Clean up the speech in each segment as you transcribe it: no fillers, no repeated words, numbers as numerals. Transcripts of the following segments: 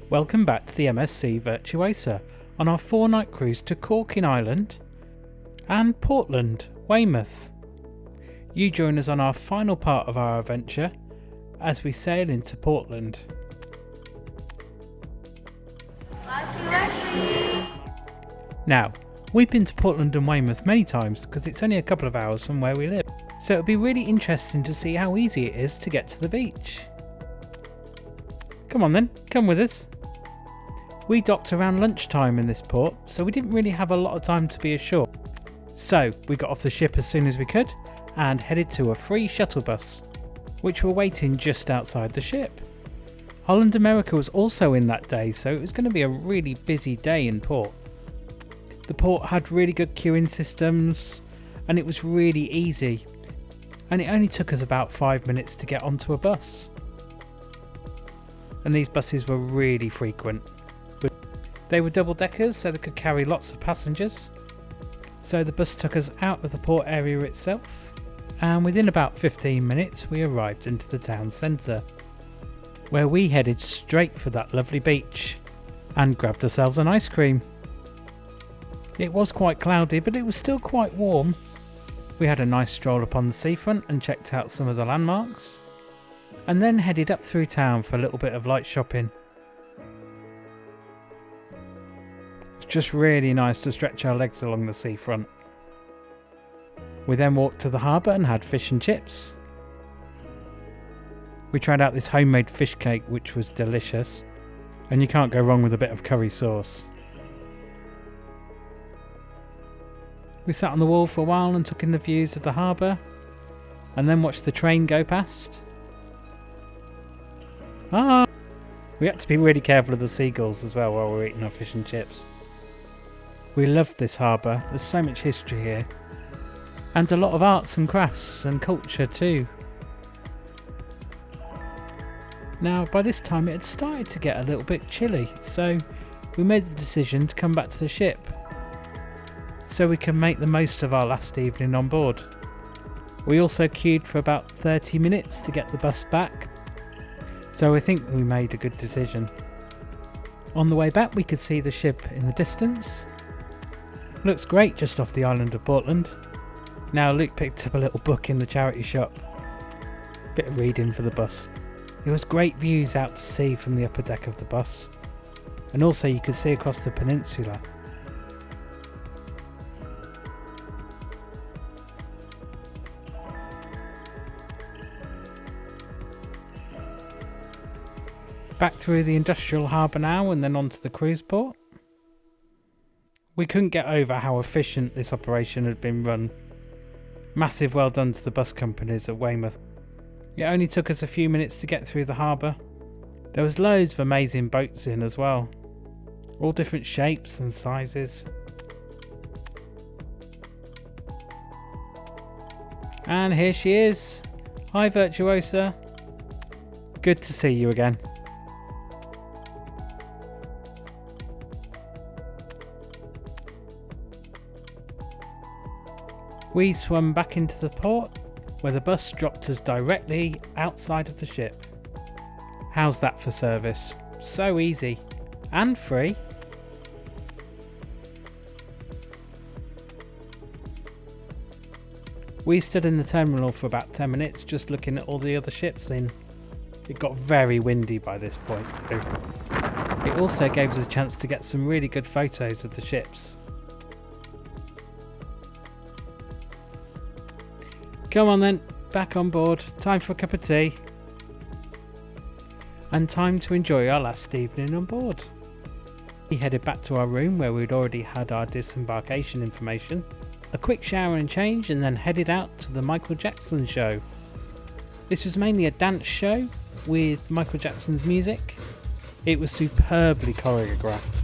Welcome back to the MSC Virtuosa on our 4-night cruise to Cork in Ireland and Portland, Weymouth. You join us on our final part of our adventure as we sail into Portland. Now, we've been to Portland and Weymouth many times because it's only a couple of hours from where we live, so it'll be really interesting to see how easy it is to get to the beach. Come on then, come with us. We docked around lunchtime in this port, so we didn't really have a lot of time to be ashore. So we got off the ship as soon as we could and headed to a free shuttle bus, which were waiting just outside the ship. Holland America was also in that day, so it was going to be a really busy day in port. The port had really good queuing systems and it was really easy, and it only took us about 5 minutes to get onto a bus. And these buses were really frequent. They were double deckers, so they could carry lots of passengers. So the bus took us out of the port area itself, and within about 15 minutes we arrived into the town centre, where we headed straight for that lovely beach and grabbed ourselves an ice cream. It was quite cloudy, but it was still quite warm. We had a nice stroll upon the seafront and checked out some of the landmarks, and then headed up through town for a little bit of light shopping. It's just really nice to stretch our legs along the seafront. We then walked to the harbour and had fish and chips. We tried out this homemade fish cake, which was delicious, and you can't go wrong with a bit of curry sauce. We sat on the wall for a while and took in the views of the harbour, and then watched the train go past. We had to be really careful of the seagulls as well while we were eating our fish and chips. We love this harbour, there's so much history here, and a lot of arts and crafts and culture too. Now by this time it had started to get a little bit chilly, so we made the decision to come back to the ship so we can make the most of our last evening on board. We also queued for about 30 minutes to get the bus back, so I think we made a good decision. On the way back we could see the ship in the distance. Looks great just off the island of Portland. Now Luke picked up a little book in the charity shop. Bit of reading for the bus. There was great views out to sea from the upper deck of the bus, and also you could see across the peninsula. Back through the industrial harbour now and then onto the cruise port. We couldn't get over how efficient this operation had been run. Massive well done to the bus companies at Weymouth. It only took us a few minutes to get through the harbour. There was loads of amazing boats in as well, all different shapes and sizes. And here she is. Hi Virtuosa. Good to see you again. We swam back into the port, where the bus dropped us directly outside of the ship. How's that for service? So easy and free. We stood in the terminal for about 10 minutes just looking at all the other ships in. It got very windy by this point. It also gave us a chance to get some really good photos of the ships. Come on then, back on board, time for a cup of tea. And time to enjoy our last evening on board. We headed back to our room where we'd already had our disembarkation information, a quick shower and change, and then headed out to the Michael Jackson show. This was mainly a dance show with Michael Jackson's music. It was superbly choreographed.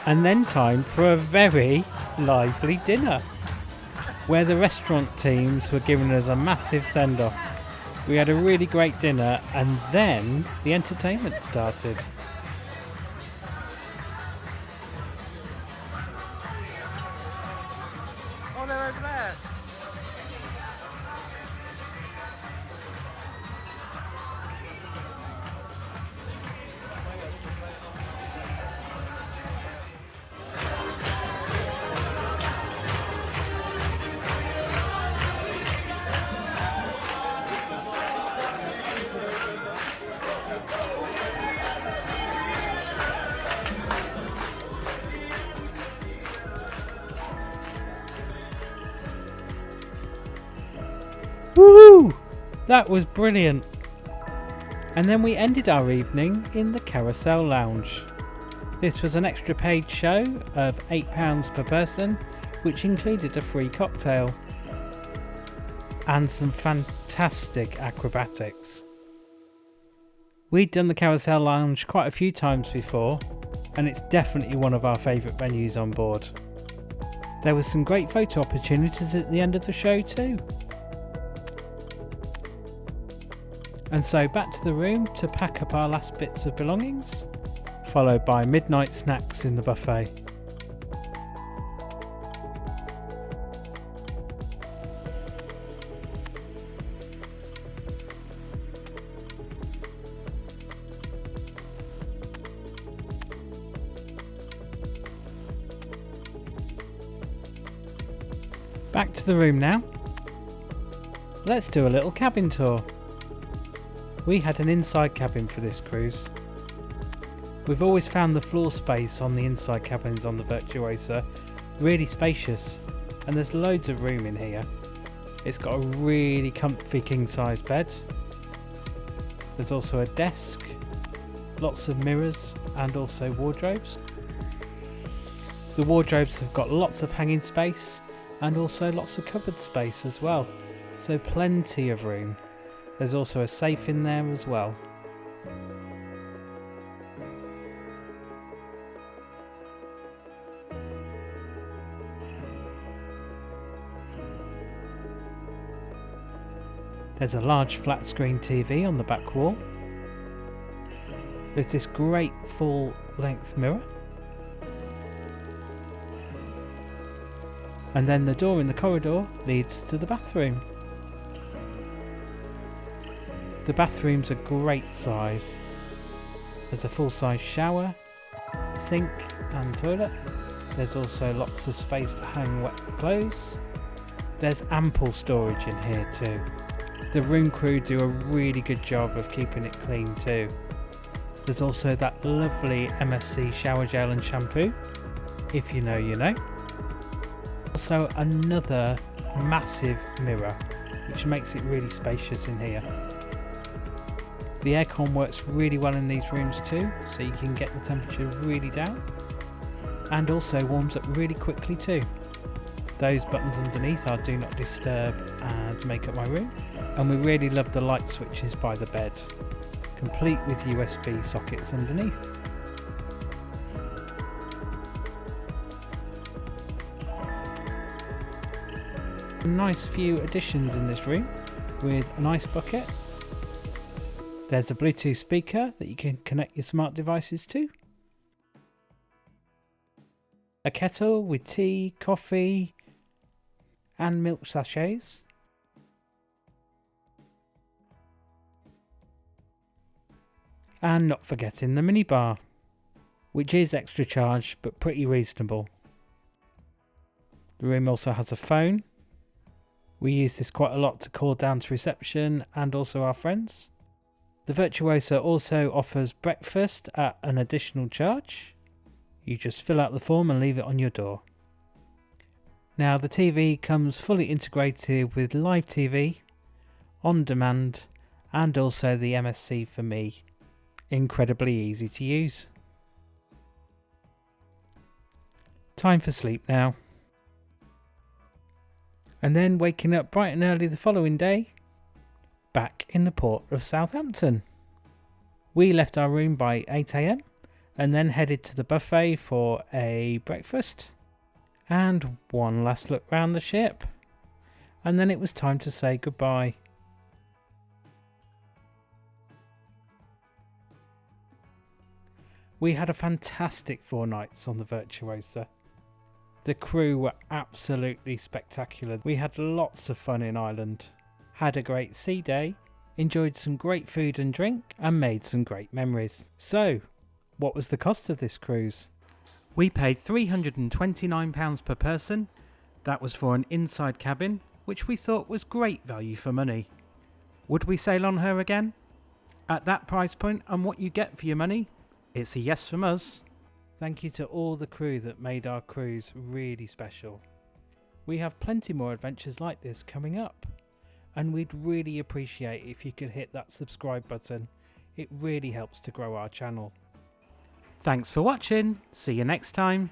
And then time for a very lively dinner, where the restaurant teams were giving us a massive send-off. We had a really great dinner and then the entertainment started. Oh, they're over there. Woohoo! That was brilliant. And then we ended our evening in the Carousel Lounge. This was an extra paid show of £8 per person, which included a free cocktail and some fantastic acrobatics. We'd done the Carousel Lounge quite a few times before, and it's definitely one of our favourite venues on board. There was some great photo opportunities at the end of the show too. And so back to the room to pack up our last bits of belongings, followed by midnight snacks in the buffet. Back to the room now. Let's do a little cabin tour. We had an inside cabin for this cruise. We've always found the floor space on the inside cabins on the Virtuosa really spacious, and there's loads of room in here. It's got a really comfy king size bed. There's also a desk, lots of mirrors and also wardrobes. The wardrobes have got lots of hanging space and also lots of cupboard space as well, so plenty of room. There's also a safe in there as well. There's a large flat screen TV on the back wall. There's this great full length mirror. And then the door in the corridor leads to the bathroom. The bathroom's a great size. There's a full-size shower, sink and toilet. There's also lots of space to hang wet clothes. There's ample storage in here too. The room crew do a really good job of keeping it clean too. There's also that lovely MSC shower gel and shampoo. If you know, you know. Also another massive mirror, which makes it really spacious in here. The aircon works really well in these rooms too, so you can get the temperature really down, and also warms up really quickly too. Those buttons underneath are do not disturb and make up my room, and we really love the light switches by the bed, complete with USB sockets underneath. A nice few additions in this room with an ice bucket. There's a Bluetooth speaker that you can connect your smart devices to. A kettle with tea, coffee and milk sachets. And not forgetting the minibar, which is extra charge but pretty reasonable. The room also has a phone. We use this quite a lot to call down to reception and also our friends. The Virtuosa also offers breakfast at an additional charge. You just fill out the form and leave it on your door. Now the TV comes fully integrated with live TV, on demand, and also the MSC for me. Incredibly easy to use. Time for sleep now. And then waking up bright and early the following day, back in the port of Southampton. We left our room by 8 AM and then headed to the buffet for a breakfast. And one last look round the ship. And then it was time to say goodbye. We had a fantastic 4 nights on the Virtuosa. The crew were absolutely spectacular. We had lots of fun in Ireland, had a great sea day, enjoyed some great food and drink, and made some great memories. So, what was the cost of this cruise? We paid £329 per person. That was for an inside cabin, which we thought was great value for money. Would we sail on her again? At that price point and what you get for your money, it's a yes from us. Thank you to all the crew that made our cruise really special. We have plenty more adventures like this coming up, and we'd really appreciate if you could hit that subscribe button. It really helps to grow our channel. Thanks for watching. See you next time.